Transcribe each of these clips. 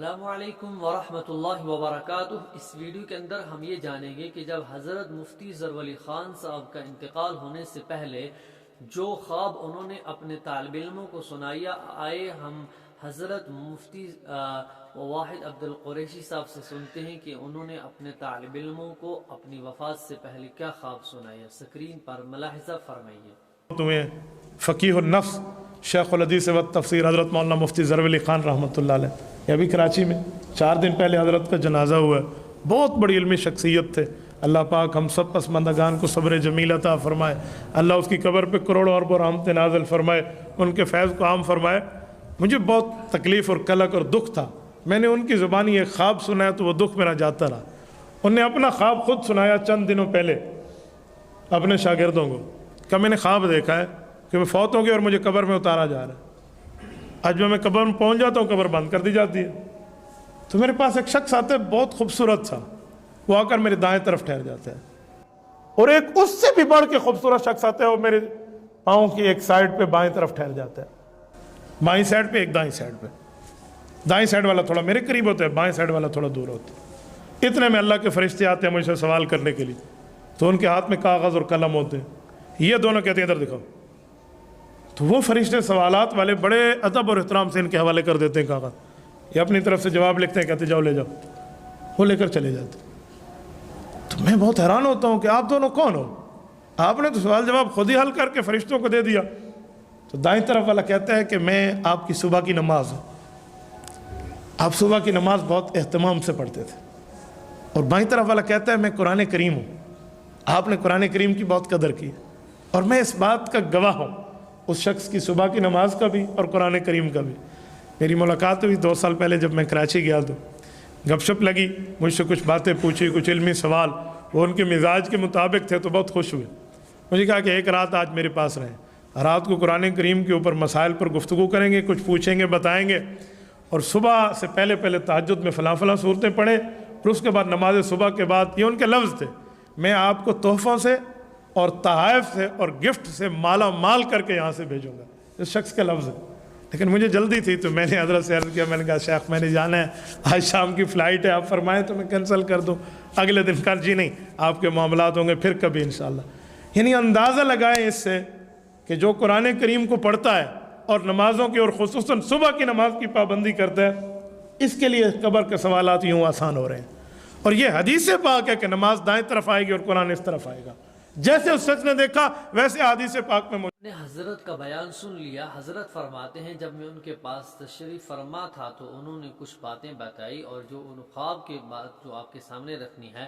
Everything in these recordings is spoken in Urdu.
السلام علیکم ورحمۃ اللہ وبرکاتہ۔ اس ویڈیو کے اندر ہم یہ جانیں گے کہ جب حضرت مفتی ظرف خان صاحب کا انتقال ہونے سے پہلے جو خواب انہوں نے اپنے طالب علموں کو سنایا، آئے ہم حضرت مفتی واحد عبد القریشی صاحب سے سنتے ہیں کہ انہوں نے اپنے طالب علموں کو اپنی وفات سے پہلے کیا خواب سنایا۔ سکرین پر ملاحظہ فرمائیے۔ تمہیں فقیہ النفس شیخ الحدیث و تفسیر حضرت مولانا مفتی ظرف علی خان رحمۃ اللہ علیہ، یہ ابھی کراچی میں 4 دن پہلے حضرت کا جنازہ ہوا ہے۔ بہت بڑی علمی شخصیت تھے۔ اللہ پاک ہم سب پسماندگان کو صبر جمیل عطا فرمائے۔ اللہ اس کی قبر پہ کروڑوں اربوں رحمتیں نازل فرمائے، ان کے فیض کو عام فرمائے۔ مجھے بہت تکلیف اور قلق اور دکھ تھا۔ میں نے ان کی زبانی ایک خواب سنایا تو وہ دکھ میرا جاتا رہا۔ انہوں نے اپنا خواب خود سنایا چند دنوں پہلے اپنے شاگردوں کو کہ میں نے خواب دیکھا ہے کہ میں فوت ہوں گے اور مجھے قبر میں اتارا جا رہا ہے۔ آج جب میں قبر میں پہنچ جاتا ہوں قبر بند کر دی جاتی ہے، تو میرے پاس ایک شخص آتا ہے بہت خوبصورت سا، وہ آ کر میرے دائیں طرف ٹھہر جاتا ہے، اور ایک اس سے بھی بڑھ کے خوبصورت شخص آتا ہے، وہ میرے پاؤں کی ایک سائڈ پہ بائیں طرف ٹھہر جاتا ہے، بائیں سائڈ پہ ایک دائیں سائڈ پہ۔ دائیں سائڈ والا تھوڑا میرے قریب ہوتا ہے، بائیں سائڈ والا تھوڑا دور ہوتا ہے۔ اتنے میں اللہ کے فرشتے آتے ہیں مجھ سے سوال کرنے کے لیے، تو ان کے ہاتھ میں کاغذ اور قلم ہوتے ہیں، یہ دونوں کہتے ہیں ادھر دکھاؤ۔ تو وہ فرشتے سوالات والے بڑے ادب اور احترام سے ان کے حوالے کر دیتے ہیں کاغذ، یہ اپنی طرف سے جواب لکھتے ہیں، کہتے جاؤ لے جاؤ، وہ لے کر چلے جاتے۔ تو میں بہت حیران ہوتا ہوں کہ آپ دونوں کون ہو؟ آپ نے تو سوال جواب خود ہی حل کر کے فرشتوں کو دے دیا۔ تو دائیں طرف والا کہتا ہے کہ میں آپ کی صبح کی نماز ہوں، آپ صبح کی نماز بہت اہتمام سے پڑھتے تھے۔ اور بائیں طرف والا کہتا ہے میں قرآن کریم ہوں، آپ نے قرآن کریم کی بہت قدر کی ہے، اور میں اس بات کا گواہ ہوں، اس شخص کی صبح کی نماز کا بھی اور قرآن کریم کا بھی۔ میری ملاقات ہوئی 2 سال پہلے جب میں کراچی گیا تو گپ شپ لگی، مجھ سے کچھ باتیں پوچھی، کچھ علمی سوال، وہ ان کے مزاج کے مطابق تھے تو بہت خوش ہوئے۔ مجھے کہا کہ ایک رات آج میرے پاس رہیں، رات کو قرآن کریم کے اوپر مسائل پر گفتگو کریں گے، کچھ پوچھیں گے، بتائیں گے، اور صبح سے پہلے تہجد میں فلاں فلاں صورتیں پڑھیں، اور اس کے بعد نماز صبح کے بعد، یہ ان کے لفظ تھے، میں آپ کو تحفوں سے اور تحائف سے اور گفٹ سے مالا مال کر کے یہاں سے بھیجوں گا۔ اس شخص کے لفظ ہے، لیکن مجھے جلدی تھی تو میں نے حضرت سے عرض کیا، میں نے کہا شیخ میں نے جانا ہے، آج شام کی فلائٹ ہے، آپ فرمائیں تو میں کینسل کر دوں اگلے دن کر؟ جی نہیں، آپ کے معاملات ہوں گے پھر کبھی انشاءاللہ۔ یعنی اندازہ لگائیں اس سے کہ جو قرآن کریم کو پڑھتا ہے اور نمازوں کی اور خصوصاً صبح کی نماز کی پابندی کرتا ہے، اس کے لیے قبر کے سوالات یوں آسان ہو رہے ہیں۔ اور یہ حدیث پاک ہے کہ نماز دائیں طرف آئے گی اور قرآن اس طرف آئے گا، جیسے اس شخص نے دیکھا ویسے حدیث پاک میں نے حضرت کا بیان سن لیا۔ حضرت فرماتے ہیں جب میں ان کے پاس تشریف فرما تھا تو انہوں نے کچھ باتیں بتائی، اور جو ان خواب کے بعد جو آپ کے سامنے رکھنی ہے،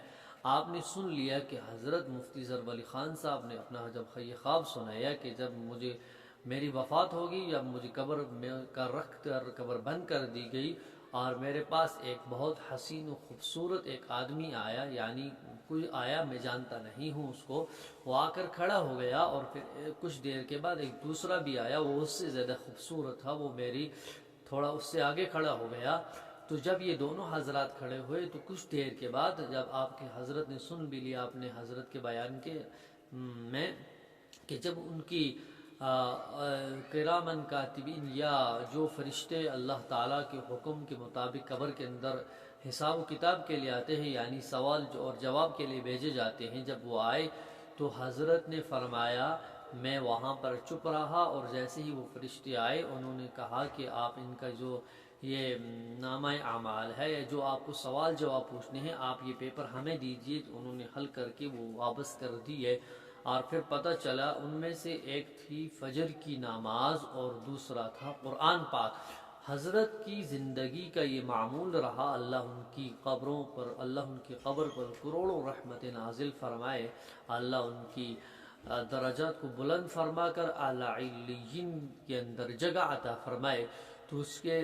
آپ نے سن لیا کہ حضرت مفتی ظرف علی خان صاحب نے اپنا جب یہ خواب سنایا کہ جب مجھے میری وفات ہوگی یا مجھے قبر میں کا رکھ کر قبر بند کر دی گئی، اور میرے پاس ایک بہت حسین و خوبصورت ایک آدمی آیا، یعنی کوئی آیا، میں جانتا نہیں ہوں اس کو، وہ آ کر کھڑا ہو گیا، اور پھر کچھ دیر کے بعد ایک دوسرا بھی آیا، وہ اس سے زیادہ خوبصورت تھا، وہ میری تھوڑا اس سے آگے کھڑا ہو گیا۔ تو جب یہ دونوں حضرات کھڑے ہوئے تو کچھ دیر کے بعد جب آپ کے حضرت نے سن بھی لیا اپنے حضرت کے بیان کے میں کہ جب ان کی کرامن کاتبین یا جو فرشتے اللہ تعالیٰ کے حکم کے مطابق قبر کے اندر حساب و کتاب کے لیے آتے ہیں، یعنی سوال اور جواب کے لیے بھیجے جاتے ہیں، جب وہ آئے تو حضرت نے فرمایا میں وہاں پر چپ رہا، اور جیسے ہی وہ فرشتے آئے انہوں نے کہا کہ آپ ان کا جو یہ نامہ اعمال ہے یا جو آپ کو سوال جواب پوچھنے ہیں، آپ یہ پیپر ہمیں دیجیے۔ انہوں نے حل کر کے وہ واپس کر دیے، اور پھر پتہ چلا ان میں سے ایک تھی فجر کی نماز اور دوسرا تھا قرآن پاک۔ حضرت کی زندگی کا یہ معمول رہا، اللہ ان کی قبروں پر، اللہ ان کی قبر پر کروڑوں رحمت نازل فرمائے، اللہ ان کی درجات کو بلند فرما کر اعلی علیین کے اندر جگہ عطا فرمائے۔ تو اس کے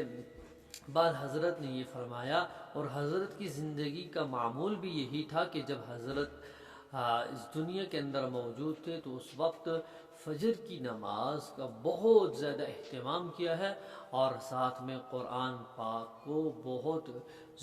بعد حضرت نے یہ فرمایا، اور حضرت کی زندگی کا معمول بھی یہی تھا کہ جب حضرت اس دنیا کے اندر موجود تھے تو اس وقت فجر کی نماز کا بہت زیادہ اہتمام کیا ہے اور ساتھ میں قرآن پاک کو بہت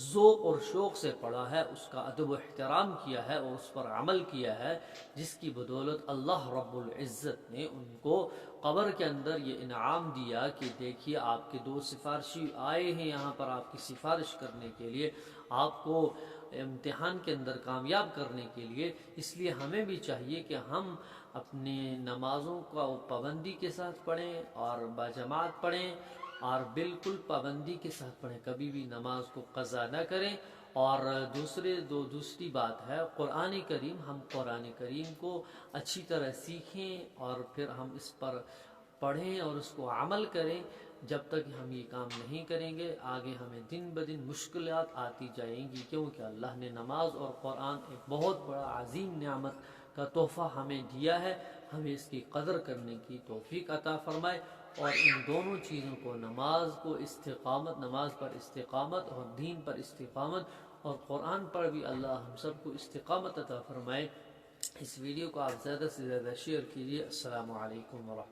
ذوق اور شوق سے پڑھا ہے، اس کا ادب و احترام کیا ہے اور اس پر عمل کیا ہے، جس کی بدولت اللہ رب العزت نے ان کو قبر کے اندر یہ انعام دیا کہ دیکھیے آپ کے 2 سفارشی آئے ہیں یہاں پر آپ کی سفارش کرنے کے لیے، آپ کو امتحان کے اندر کامیاب کرنے کے لیے۔ اس لیے ہمیں بھی چاہیے کہ ہم اپنی نمازوں کا پابندی کے ساتھ پڑھیں اور باجماعت پڑھیں اور بالکل پابندی کے ساتھ پڑھیں، کبھی بھی نماز کو قضا نہ کریں۔ اور دوسری بات ہے قرآن کریم، ہم قرآن کریم کو اچھی طرح سیکھیں اور پھر ہم اس پر پڑھیں اور اس کو عمل کریں۔ جب تک ہم یہ کام نہیں کریں گے آگے ہمیں دن بدن مشکلات آتی جائیں گی، کیونکہ اللہ نے نماز اور قرآن ایک بہت بڑا عظیم نعمت کا تحفہ ہمیں دیا ہے، ہمیں اس کی قدر کرنے کی توفیق عطا فرمائے اور ان دونوں چیزوں کو، نماز پر استقامت اور دین پر استقامت اور قرآن پر بھی اللہ ہم سب کو استقامت عطا فرمائے۔ اس ویڈیو کو آپ زیادہ سے زیادہ شیئر کیجیے۔ السلام علیکم ورحمۃ اللہ۔